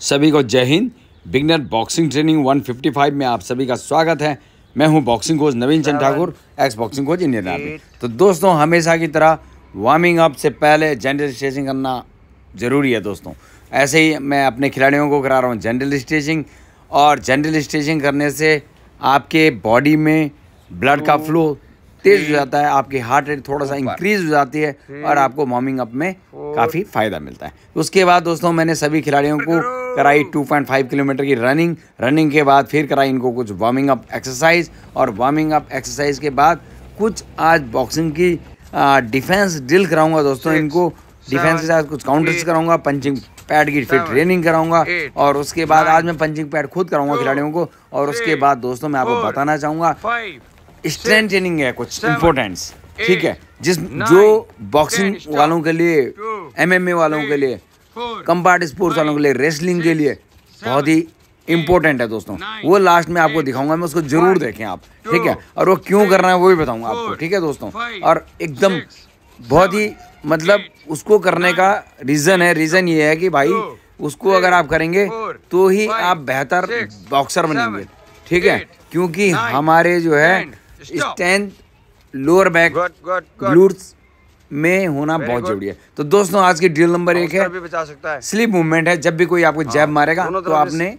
सभी को जय हिंद। बिगनर बॉक्सिंग ट्रेनिंग 155 में आप सभी का स्वागत है। मैं हूं boxing coach Naveen Chand Thakur, ex boxing coach Indian army. तो दोस्तों, हमेशा की तरह वार्मिंग अप से पहले जनरल स्ट्रेचिंग करना ज़रूरी है। दोस्तों, ऐसे ही मैं अपने खिलाड़ियों को करा रहा हूं जनरल स्ट्रेचिंग, और जनरल स्ट्रेचिंग करने से आपके बॉडी में ब्लड का फ्लो तेज़ हो जाता है, आपकी हार्ट रेट थोड़ा सा इंक्रीज हो जाती है और आपको वार्मिंग अप में काफ़ी फ़ायदा मिलता है। उसके बाद दोस्तों, मैंने सभी खिलाड़ियों को कराई 2.5 किलोमीटर की रनिंग के बाद फिर कराई इनको कुछ वार्मिंग अप एक्सरसाइज, और वार्मिंग अप एक्सरसाइज के बाद कुछ आज बॉक्सिंग की डिफेंस ड्रिल कराऊंगा। दोस्तों, इनको डिफेंस के साथ कुछ काउंटर्स कराऊंगा, पंचिंग पैड की फिर ट्रेनिंग कराऊंगा, और उसके बाद आज मैं पंचिंग पैड खुद कराऊंगा खिलाड़ियों को। और उसके बाद दोस्तों, मैं आपको बताना चाहूँगा स्ट्रेंथ ट्रेनिंग है कुछ इम्पोर्टेंस, ठीक है, जो बॉक्सिंग वालों के लिए, MMA वालों के लिए, कम्बाट स्पोर्ट्स वालों के लिए, रेसलिंग के लिए बहुत ही इम्पोर्टेंट है। दोस्तों, वो लास्ट में आपको दिखाऊंगा, मैं उसको जरूर देखें आप, ठीक है, और वो क्यों करना है वो भी बताऊंगा आपको, ठीक है दोस्तों। और एकदम बहुत ही मतलब उसको करने का रीज़न ये है कि भाई उसको अगर आप करेंगे तो ही आप बेहतर बॉक्सर बनेंगे, ठीक है, क्योंकि हमारे जो है स्ट्रेंथ लोअर बैक ग्लूट्स में होना बहुत जरूरी है। तो दोस्तों, आज की ड्रिल नंबर 1 है स्लिप मूवमेंट है। जब भी कोई आपको जैब मारेगा तो आपने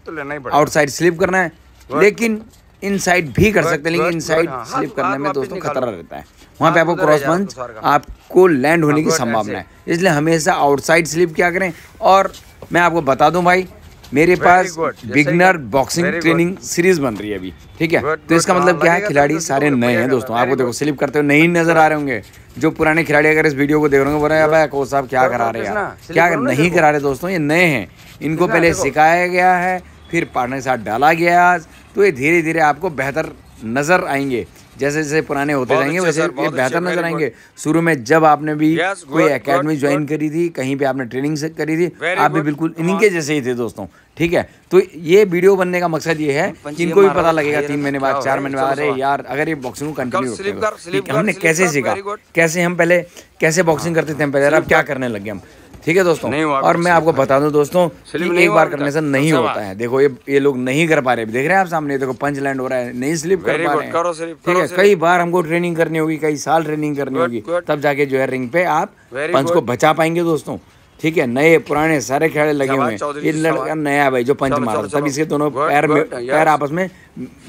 आउटसाइड स्लिप करना है, लेकिन इनसाइड भी कर सकते हैं, लेकिन इनसाइड स्लिप करने में दोस्तों खतरा रहता है, वहाँ पे आपको क्रॉस पंच आपको लैंड होने की संभावना है, इसलिए हमेशा आउटसाइड स्लिप क्या करें। और मैं आपको बता दूं भाई, मेरे पास बिगनर बॉक्सिंग ट्रेनिंग सीरीज बन रही है अभी, ठीक है। तो इसका मतलब क्या है, खिलाड़ी सारे नए हैं दोस्तों। आपको देखो स्लिप करते हुए नहीं नजर आ रहे होंगे। जो पुराने खिलाड़ी अगर इस वीडियो को देख रहे होंगे, बोल रहे हैं भाई कोच साहब क्या करा रहे हैं, क्या नहीं करा रहे। दोस्तों, ये नए हैं, इनको पहले सिखाया गया है, फिर पार्टनर के साथ डाला गया आज, तो ये धीरे धीरे आपको बेहतर नजर आएंगे। जैसे जैसे पुराने होते जाएंगे वैसे ये बेहतर नजर आएंगे। शुरू में जब आपने भी कोई एकेडमी ज्वाइन करी थी, कहीं पे आपने ट्रेनिंग से करी थी, आप भी बिल्कुल इन्हीं के जैसे ही थे दोस्तों, ठीक है। तो ये वीडियो बनने का मकसद ये है कि इनको भी पता लगेगा 3 महीने बाद, 4 महीने बाद, अरे यार अगर ये बॉक्सिंग कंटिन्यू हमने कैसे सीखा, कैसे हम पहले कैसे बॉक्सिंग करते थे हम पहले, अब क्या करने लगे हम, ठीक है दोस्तों। और मैं आपको बता दूं दोस्तों कि एक बार करने से नहीं होता है। देखो ये लोग नहीं कर पा रहे, देख रहे हैं आप सामने, देखो पंच लैंड हो रहा है, नहीं स्लिप कर पा रहे हैं, ठीक है। कई बार हमको ट्रेनिंग करनी होगी, कई साल ट्रेनिंग करनी होगी, तब जाके जो है रिंग पे आप पंच को बचा पाएंगे दोस्तों, ठीक है। नए पुराने सारे खिलाड़ी लगे हुए हैं। ये लड़का नया है भाई जो पंच मार रहा था, तब इसके दोनों पैर आपस में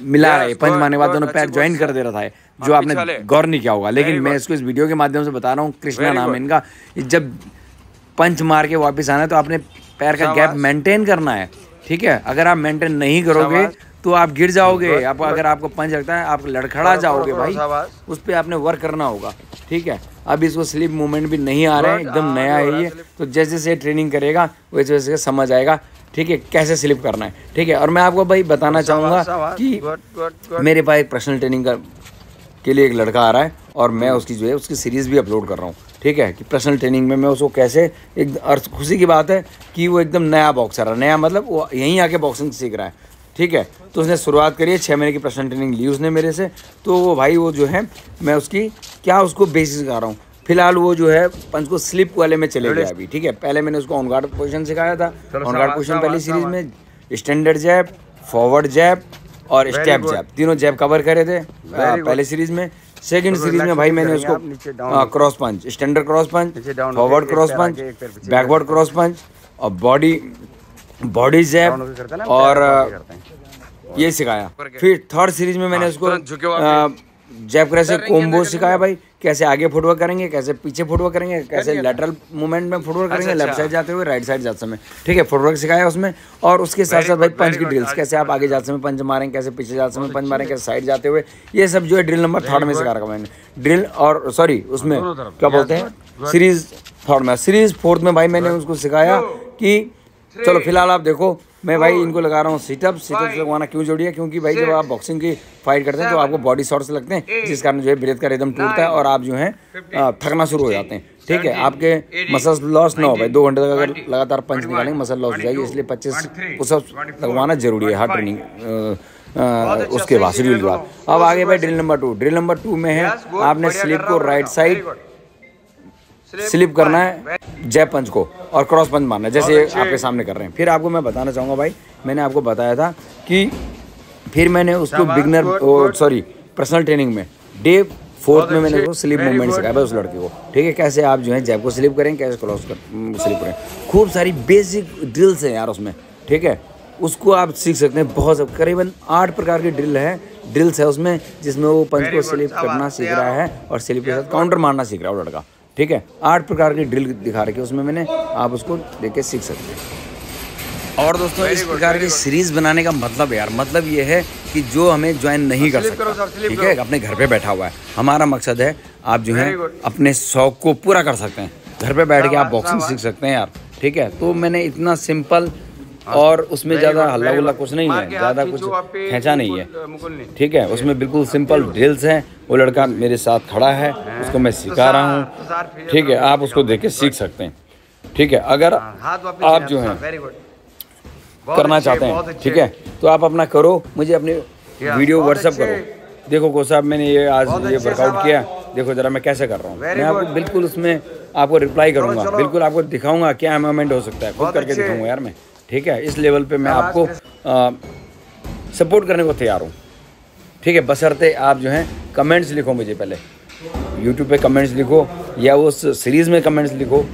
मिला रहे, पंच मारने के बाद दोनों पैर ज्वाइन कर दे रहा था, जो आपने गौर नहीं किया होगा। लेकिन मैं इसको इस वीडियो के माध्यम से बता रहा हूँ, कृष्णा नाम है इनका। जब पंच मार के वापस आना है तो आपने पैर का गैप मेंटेन करना है, ठीक है। अगर आप मेंटेन नहीं करोगे तो आप गिर जाओगे। आप अगर आपको पंच लगता है आप लड़खड़ा जाओगे भाई, उस पर आपने वर्क करना होगा, ठीक है। अब इसको स्लिप मूवमेंट भी नहीं आ रहे हैं, एकदम नया है ये, तो जैसे जैसे ट्रेनिंग करेगा वैसे वैसे समझ आएगा, ठीक है, कैसे स्लिप करना है, ठीक है। और मैं आपको भाई बताना चाहूँगा कि मेरे पास एक पर्सनल ट्रेनिंग के लिए एक लड़का आ रहा है, और मैं उसकी जो है उसकी सीरीज़ भी अपलोड कर रहा हूँ, ठीक है, कि पर्सनल ट्रेनिंग में मैं उसको कैसे, एक अर्थ खुशी की बात है कि वो एकदम नया बॉक्सर है, नया मतलब वो यहीं आके बॉक्सिंग सीख रहा है, ठीक है। तो उसने शुरुआत करी है, 6 महीने की पर्सनल ट्रेनिंग ली उसने मेरे से। तो वो भाई वो जो है मैं उसकी क्या उसको बेसिक सिखा रहा हूँ। फिलहाल वो जो है पंच को स्लिप वाले में चले गया अभी, ठीक है। पहले मैंने उसको ऑन गार्ड पोजीशन सिखाया था। ऑन गार्ड पोजीशन पहली सीरीज में स्टैंडर्ड जैब, फॉरवर्ड जैब और स्टेप जैब, तीनों जैब कवर करे थे पहले सीरीज में। सेकंड सीरीज में भाई मैंने उसको क्रॉस पंच, स्टैंडर्ड क्रॉस पंच, फॉरवर्ड क्रॉस पंच, बैकवर्ड क्रॉस पंच और बॉडी जैब और ये सिखाया। फिर थर्ड सीरीज में मैंने उसको जैब कैसे कोम्बो सिखाया भाई, कैसे आगे फुटवर्क करेंगे, कैसे पीछे फुटवर्क करेंगे, कैसे लेटरल मूवमेंट में फुटवर्क करेंगे, लेफ्ट साइड जाते हुए राइट साइड जाते समय, ठीक है, फुटवर्क सिखाया उसमें। और उसके साथ साथ भाई पंच की ड्रिल्स, कैसे आप आगे जाते समय पंच मारेंगे, कैसे पीछे जाते समय पंच मारेंगे, कैसे साइड जाते हुए, ये सब जो है ड्रिल नंबर 3 में सिखा रखा मैंने। ड्रिल और सॉरी उसमें क्या बोलते हैं सीरीज 4 में, सीरीज 4 में भाई मैंने उसको सिखाया कि चलो फिलहाल आप देखो, मैं भाई इनको लगा रहा हूँ सिटअप्स लगवाना क्यों जरूरी है, क्योंकि भाई जब आप बॉक्सिंग की फाइट करते हैं तो आपको बॉडी शॉर्ट्स लगते हैं, जिस कारण जो है ब्रेथ का रिदम टूटता है और आप जो है थकना शुरू हो जाते हैं, ठीक है। आपके मसल्स लॉस ना हो भाई, 2 घंटे तक अगर लगातार पंच निकालेंगे मसल लॉस हो जाएगी, इसलिए 25 पुशअप्स लगवाना जरूरी है हार्ड ट्रेनिंग उसके बाद, शेड्यूल के बाद। अब आगे भाई ड्रिल नंबर 2। ड्रिल नंबर 2 में है आपने स्लिप को राइट साइड स्लिप करना है जैब पंच को और क्रॉस पंच मारना है, जैसे आपके सामने कर रहे हैं। फिर आपको मैं बताना चाहूँगा भाई, मैंने आपको बताया था कि फिर मैंने उसको बिगनर सॉरी पर्सनल ट्रेनिंग में डे 4 में मैंने उसको स्लिप मूवमेंट सिखाया भाई उस लड़के को, ठीक है। कैसे आप जो है जैब को स्लिप करें, कैसे क्रॉस स्लिप करें, खूब सारी बेसिक ड्रिल्स हैं यार उसमें, ठीक है। उसको आप सीख सकते हैं। बहुत करीबन 8 प्रकार की ड्रिल्स है उसमें, जिसमें वो पंच को स्लिप करना सीख रहा है और स्लिप के साथ काउंटर मारना सीख रहा है वो लड़का, ठीक है। 8 प्रकार की ड्रिल दिखा रखी है उसमें मैंने, आप उसको देख के सीख सकते हैं। और दोस्तों इस प्रकार की सीरीज बनाने का मतलब यार, मतलब ये है कि जो हमें ज्वाइन नहीं कर सकता, ठीक है, अपने घर पे बैठा हुआ है, हमारा मकसद है आप जो है अपने शौक को पूरा कर सकते हैं, घर पे बैठ के आप बॉक्सिंग सीख सकते हैं यार, ठीक है। तो मैंने इतना सिंपल और उसमें ज़्यादा हल्ला गुल्ला कुछ नहीं है, ज़्यादा कुछ खींचा नहीं है, ठीक है। उसमें बिल्कुल सिंपल ड्रिल्स हैं। वो लड़का मेरे साथ खड़ा है, उसको मैं सिखा रहा हूँ, ठीक है। आप उसको देख के सीख सकते हैं, ठीक है। अगर आप जो है करना चाहते हैं, ठीक है, तो आप अपना करो, मुझे अपनी वीडियो व्हाट्सअप करो। देखो को साहब मैंने ये आज ये वर्कआउट किया, देखो ज़रा मैं कैसे कर रहा हूँ, मैं आपको बिल्कुल उसमें आपको रिप्लाई करूँगा, बिल्कुल आपको दिखाऊंगा क्या मूवमेंट हो सकता है, खुद करके दिखाऊंगा यार मैं, ठीक है। इस लेवल पे मैं आपको सपोर्ट करने को तैयार हूँ, ठीक है। बशर्ते आप जो हैं कमेंट्स लिखो, मुझे पहले यूट्यूब पे कमेंट्स लिखो या उस सीरीज़ में कमेंट्स लिखो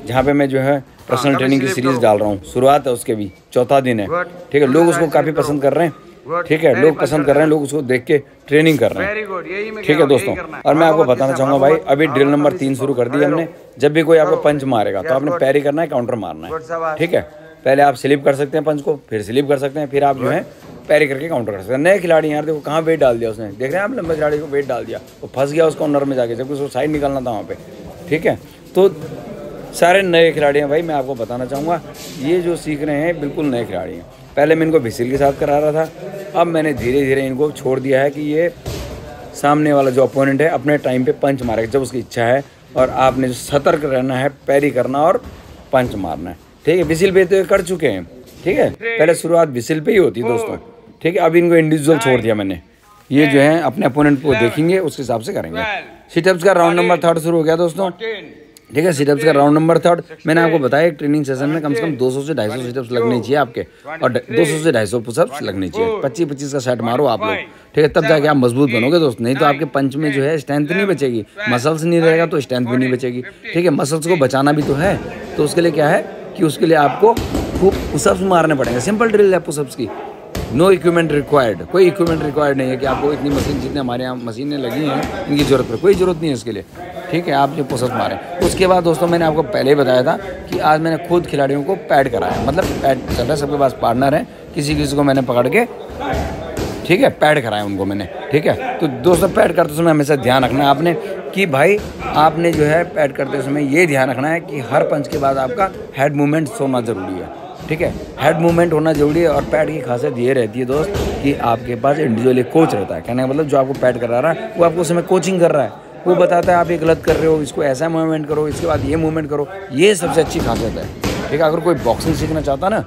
जहाँ पे मैं जो है पर्सनल ट्रेनिंग की सीरीज़ डाल रहा हूँ। शुरुआत है उसके भी, 4था दिन है, ठीक है। लोग उसको काफ़ी पसंद कर रहे हैं, ठीक है, लोग पसंद कर रहे हैं, लोग उसको देख के ट्रेनिंग कर रहे हैं, ठीक है दोस्तों। और मैं आपको बताना चाहूँगा भाई, अभी ड्रिल नंबर 3 शुरू कर दी हमने। जब भी कोई आपको पंच मारेगा तो आपने पैरी करना है, काउंटर मारना है, ठीक है। पहले आप स्लिप कर सकते हैं पंच को, फिर स्लिप कर सकते हैं, फिर आप जो है पैरी करके काउंटर कर सकते हैं। नए खिलाड़ी यार देखो कहाँ वेट डाल दिया उसने, देख रहे हैं आप, लंबे खिलाड़ी को वेट डाल दिया, वो फंस गया उस कॉर्नर में जाके, जबकि उसको साइड निकालना था वहाँ पे, ठीक है। तो सारे नए खिलाड़ी हैं भाई, मैं आपको बताना चाहूँगा, ये जो सीख रहे हैं बिल्कुल नए खिलाड़ी हैं। पहले मैं इनको विसिल के साथ करा रहा था, अब मैंने धीरे धीरे इनको छोड़ दिया है कि ये सामने वाला जो अपोनेंट है अपने टाइम पे पंच मारेगा जब उसकी इच्छा है, और आपने जो सतर्क रहना है, पैरी करना और पंच मारना है, ठीक है। विसिल पे तो ये कर चुके हैं, ठीक है, पहले शुरुआत विसिल पे ही होती है दोस्तों, ठीक है। अब इनको इंडिविजुअल छोड़ दिया मैंने, ये जो है अपने अपोनेंट को देखेंगे उसके हिसाब से करेंगे। सिटअप्स का राउंड नंबर 3 शुरू हो गया दोस्तों, ठीक है। सिटअप्स का राउंड नंबर 3 मैंने आपको बताया, एक ट्रेनिंग सेशन में कम से कम 200 से 250 सिटअप्स लगने चाहिए आपके, और 200 से 250 पुशअप्स लगने चाहिए। 25-25 का सेट मारो आप लोग, ठीक है, तब जाके आप मजबूत बनोगे दोस्त। नहीं तो आपके पंच में जो है स्ट्रेंथ नहीं बचेगी, मसल्स नहीं रहेगा तो स्ट्रेंथ भी नहीं बचेगी, ठीक है। मसल्स को बचाना भी तो है, तो उसके लिए क्या है कि उसके लिए आपको खूब पुशअप्स मारने पड़ेंगे। सिंपल ड्रिल है पुशअप्स की, नो इक्विपमेंट रिक्वायर्ड, कोई इक्विपमेंट रिक्वायर्ड नहीं है कि आपको इतनी मशीन, जितने हमारे यहाँ मशीनें लगी हैं इनकी ज़रूरत है, कोई ज़रूरत नहीं है इसके लिए, ठीक है। आप जो पुशअप्स मारें। उसके बाद दोस्तों मैंने आपको पहले ही बताया था कि आज मैंने खुद खिलाड़ियों को पैड कराया, मतलब पैड चल रहा है, सबके पास पार्टनर है, किसी किसी को मैंने पकड़ के, ठीक है, पैड कराया उनको मैंने, ठीक है। तो दोस्तों पैड करते समय हमेशा ध्यान रखना है आपने कि भाई आपने जो है पैड करते समय ये ध्यान रखना है कि हर पंच के बाद आपका हेड मूवमेंट होना ज़रूरी है, ठीक है। हेड मूवमेंट होना जरूरी है। और पैड की खासियत ये रहती है दोस्त कि आपके पास इंडिविजुअल एक कोच रहता है, कहने का मतलब जो आपको पैड करा रहा है वो आपको उस समय कोचिंग कर रहा है, वो बताता है आप ये गलत कर रहे हो, इसको ऐसा मूवमेंट करो, इसके बाद ये मूवमेंट करो। ये सबसे अच्छी खासियत है, ठीक है। अगर कोई बॉक्सिंग सीखना चाहता ना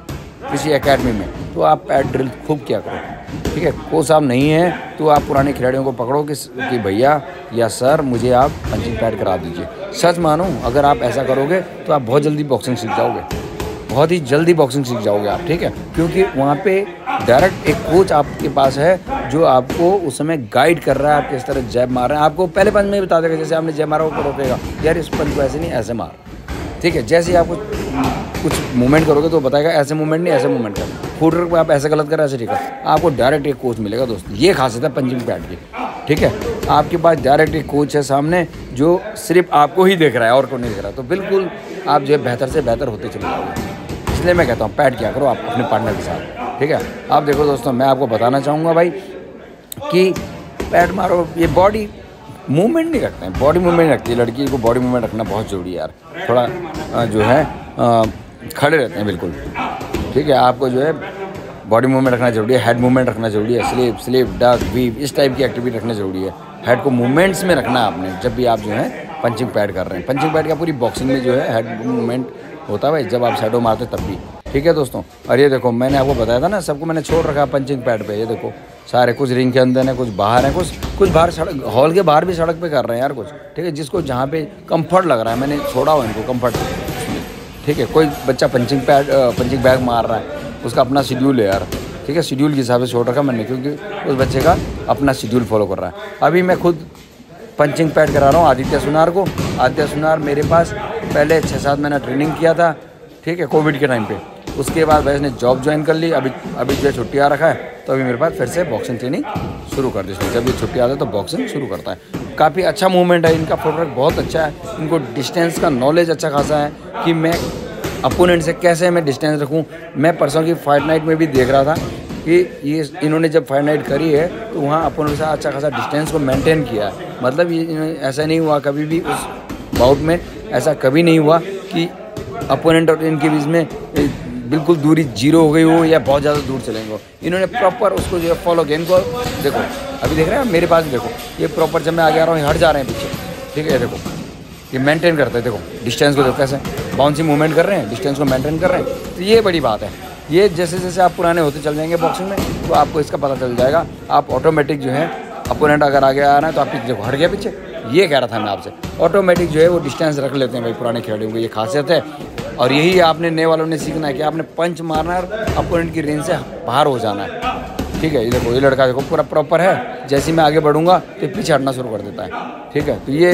किसी एकेडमी में, तो आप पैड ड्रिल खूब किया करो, ठीक है। कोच साहब नहीं है तो आप पुराने खिलाड़ियों को पकड़ो कि भैया या सर मुझे आप पंचिंग पैड करा दीजिए। सच मानो अगर आप ऐसा करोगे तो आप बहुत जल्दी बॉक्सिंग सीख जाओगे, बहुत ही जल्दी बॉक्सिंग सीख जाओगे आप, ठीक है। क्योंकि वहाँ पे डायरेक्ट एक कोच आपके पास है जो आपको उस समय गाइड कर रहा है, आप किस तरह जैब मार रहे हैं। आपको पहले पंच में बता देगा, जैसे आपने जैब मारा वो रोकेगा, यार इस पंच को ऐसे नहीं ऐसे मार, ठीक है। जैसे ही आपको कुछ मूवमेंट करोगे तो बताएगा ऐसे मूवमेंट नहीं ऐसे मूवमेंट कर, फुटवर्क पर आप ऐसे गलत कर ऐसे, ठीक है। आपको डायरेक्ट एक कोच मिलेगा दोस्त, ये खासियत है पंचिंग पैड की, ठीक है। आपके पास डायरेक्ट एक कोच है सामने जो सिर्फ आपको ही देख रहा है और को नहीं देख रहा, तो बिल्कुल आप जो है बेहतर से बेहतर होते चले जाओगे। इसलिए मैं कहता हूँ पैड किया करो आप अपने पार्टनर के साथ, ठीक है। आप देखो दोस्तों मैं आपको बताना चाहूँगा भाई कि पैड मारो, ये बॉडी मूवमेंट नहीं रखते हैं, बॉडी मूवमेंट रखती है लड़की को, बॉडी मूवमेंट रखना बहुत ज़रूरी है यार। थोड़ा जो है खड़े रहते हैं बिल्कुल, ठीक है। आपको जो है बॉडी मूवमेंट रखना जरूरी है, हेड मूवमेंट रखना जरूरी है, स्लिप डक वीव इस टाइप की एक्टिविटी रखना जरूरी है। हेड को मूवमेंट्स में रखना है आपने जब भी आप जो है पंचिंग पैड कर रहे हैं। पंचिंग पैड का पूरी बॉक्सिंग में जो है हेड मूवमेंट होता है भाई, जब आप शैडो मारते तब भी, ठीक है दोस्तों। और ये देखो मैंने आपको बताया था ना, सबको मैंने छोड़ रखा पंचिंग पैड पे, ये देखो सारे कुछ रिंग के अंदर हैं, कुछ बाहर हैं, कुछ बाहर सड़क हॉल के बाहर भी सड़क पे कर रहे हैं यार कुछ, ठीक है। जिसको जहाँ पे कंफर्ट लग रहा है मैंने छोड़ा हुआ इनको कंफर्ट, ठीक है। कोई बच्चा पंचिंग बैग मार रहा है, उसका अपना शेड्यूल है यार, ठीक है। शेड्यूल के हिसाब से छोड़ रखा मैंने, क्योंकि उस बच्चे का अपना शेड्यूल फॉलो कर रहा है। अभी मैं खुद पंचिंग पैड करा रहा हूँ आदित्य सुनार को। आदित्य सुनार मेरे पास पहले 6-7 महीना ट्रेनिंग किया था, ठीक है, कोविड के टाइम पे। उसके बाद वैसे ने जॉब ज्वाइन कर ली, अभी जो है छुट्टी आ रखा है, तो अभी मेरे पास फिर से बॉक्सिंग ट्रेनिंग शुरू कर दी। जब ये छुट्टी आता है तो बॉक्सिंग शुरू करता है। काफ़ी अच्छा मूवमेंट है इनका, फुटवर्क बहुत अच्छा है, इनको डिस्टेंस का नॉलेज अच्छा खासा है कि मैं अपोनेंट से कैसे मैं डिस्टेंस रखूँ। मैं परसों की फाइट नाइट में भी देख रहा था कि ये इन्होंने जब फाइट नाइट करी है तो वहाँ अपोनेंट से अच्छा खासा डिस्टेंस को मेंटेन किया है। मतलब ये ऐसा नहीं हुआ कभी भी उस बाउट में, ऐसा कभी नहीं हुआ कि अपोनेंट और इनके बीच में बिल्कुल दूरी जीरो हो गई हो या बहुत ज़्यादा दूर चलेंगे हो। इन्होंने प्रॉपर उसको जो है फॉलो किया। इनको देखो अभी देख रहे हैं मेरे पास भी, देखो ये प्रॉपर जब मैं आगे आ रहा हूँ हट जा रहे हैं पीछे, ठीक है। देखो ये मेंटेन करते हैं, देखो डिस्टेंस को, देखो कैसे बाउंसिंग मूवमेंट कर रहे हैं, डिस्टेंस को मेंटेन कर रहे हैं। तो ये बड़ी बात है। ये जैसे जैसे आप पुराने होते चल जाएंगे बॉक्सिंग में तो आपको इसका पता चल जाएगा। आप ऑटोमेटिक जो है अपोनेंट अगर आगे आ रहा है तो आप देखो हट गया पीछे, ये कह रहा था मैं आपसे। ऑटोमेटिक जो है वो डिस्टेंस रख लेते हैं भाई पुराने खिलाड़ियों को, ये खासियत है। और यही आपने नए वालों ने सीखना है कि आपने पंच मारना है और अपोनेंट की रेंज से बाहर हो जाना है, ठीक है। ये देखो ये लड़का देखो पूरा प्रॉपर है, जैसे मैं आगे बढ़ूंगा तो पीछे हटना शुरू कर देता है, ठीक है। तो ये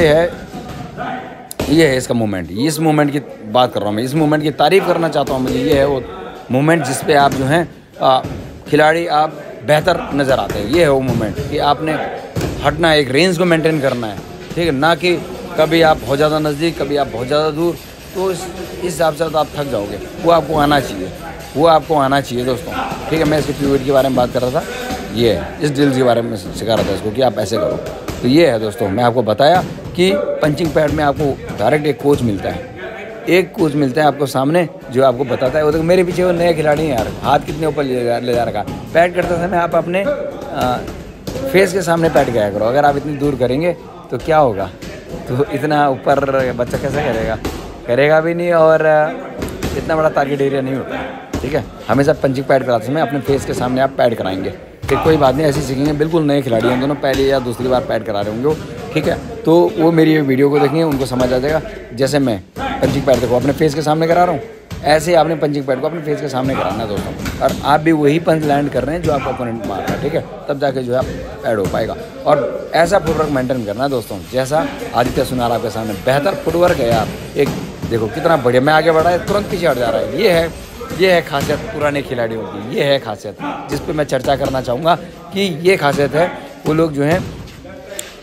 है इसका मूवमेंट। इस मूवमेंट की बात कर रहा हूँ मैं, इस मूवमेंट की तारीफ़ करना चाहता हूँ मुझे। ये है वो मूवमेंट जिस पे आप जो हैं खिलाड़ी आप बेहतर नज़र आते हैं। ये है वो मूवमेंट कि आपने हटना है, एक रेंज को मेंटेन करना है, ठीक है। ना कि कभी आप बहुत ज़्यादा नज़दीक, कभी आप बहुत ज़्यादा दूर, तो इस हिसाब से तो आप थक जाओगे। वो आपको आना चाहिए, दोस्तों, ठीक है। मैं इसके पीरियड के बारे में बात कर रहा था, ये इस ड्रिल के बारे में सिखा रहा था इसको कि आप ऐसे करो। तो ये है दोस्तों, मैं आपको बताया कि पंचिंग पैड में आपको डायरेक्ट एक कोच मिलता है, आपको सामने जो आपको बताता है। वो देखो मेरे पीछे वो नए खिलाड़ी हैं यार, हाथ कितने ऊपर ले जा रखा। पैड करते समय आप अपने फेस के सामने पैड किया करो। अगर आप इतनी दूर करेंगे तो क्या होगा, तो इतना ऊपर बच्चा कैसे करेगा भी नहीं, और इतना बड़ा टारगेट एरिया नहीं होता, ठीक है। हमेशा पंचिंग पैड कराते समय अपने फेस के सामने आप पैड कराएंगे, फिर कोई बात नहीं, ऐसे सीखेंगे। बिल्कुल नए खिलाड़ी हैं दोनों, पहली या दूसरी बार पैड करा रहे होंगे, ठीक है। तो वो मेरी वीडियो को देखेंगे, उनको समझ आ जाएगा। जैसे मैं पंचिंग पैड देखो अपने फेस के सामने करा रहा हूँ, ऐसे ही आपने पंचिंग पैड को अपने फेस के सामने कराना है दोस्तों। और आप भी वही पंच लैंड कर रहे हैं जो आपका ओपोनेंट मार रहा है, ठीक है। तब जाके जो है पैड हो पाएगा। और ऐसा फुटवर्क मेंटेन करना है दोस्तों, जैसा आदित्य सुनार आपके सामने बेहतर फुटवर्क है यार। एक देखो कितना बढ़िया, मैं आगे बढ़ा है तुरंत पीछे हट जा रहा है। ये है खासियत पुराने खिलाड़ियों की, ये है खासियत जिस पे मैं चर्चा करना चाहूँगा कि ये खासियत है। वो लोग जो हैं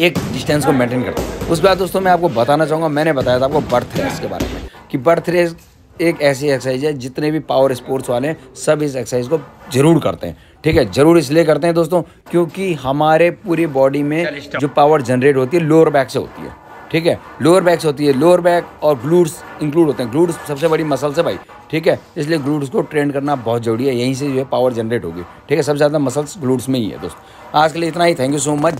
एक डिस्टेंस को मेंटेन करते हैं। उस बात दोस्तों मैं आपको बताना चाहूँगा, मैंने बताया था आपको बर्थ रेस के बारे में, कि बर्थ रेस एक ऐसी एक्सरसाइज है, जितने भी पावर स्पोर्ट्स वाले हैं सब इस एक्सरसाइज को ज़रूर करते हैं, ठीक है। ज़रूर इसलिए करते हैं दोस्तों क्योंकि हमारे पूरी बॉडी में जो पावर जनरेट होती है लोअर बैक से होती है, ठीक है। लोअर बैक से होती है, लोअर बैक और ग्लूट्स इंक्लूड होते हैं। ग्लूट्स सबसे बड़ी मसल्स है भाई, ठीक है। इसलिए ग्लूट्स को ट्रेन करना बहुत जरूरी है, यहीं से जो है पावर जनरेट होगी, ठीक है। सबसे ज़्यादा मसल्स ग्लूट्स में ही है दोस्तों। आज के लिए इतना ही, थैंक यू सो मच।